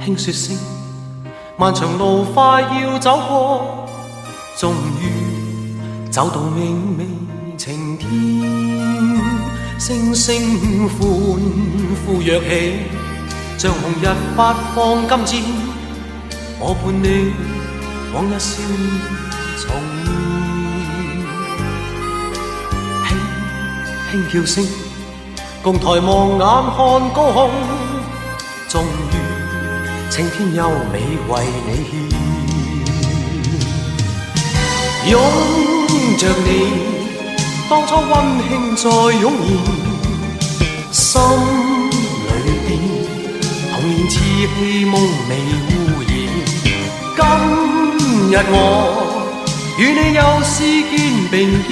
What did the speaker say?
聽說聲，漫長路快要走過，終於走到明媚晴天，星星歡呼躍起，像紅日發放金箭，我伴你往日少年重現，輕輕叫聲，共抬望眼看高空，終於青天優美為你獻，擁着你，當初溫馨再湧現，心裏邊童年稚氣夢未污染。今日我與你又試肩並肩。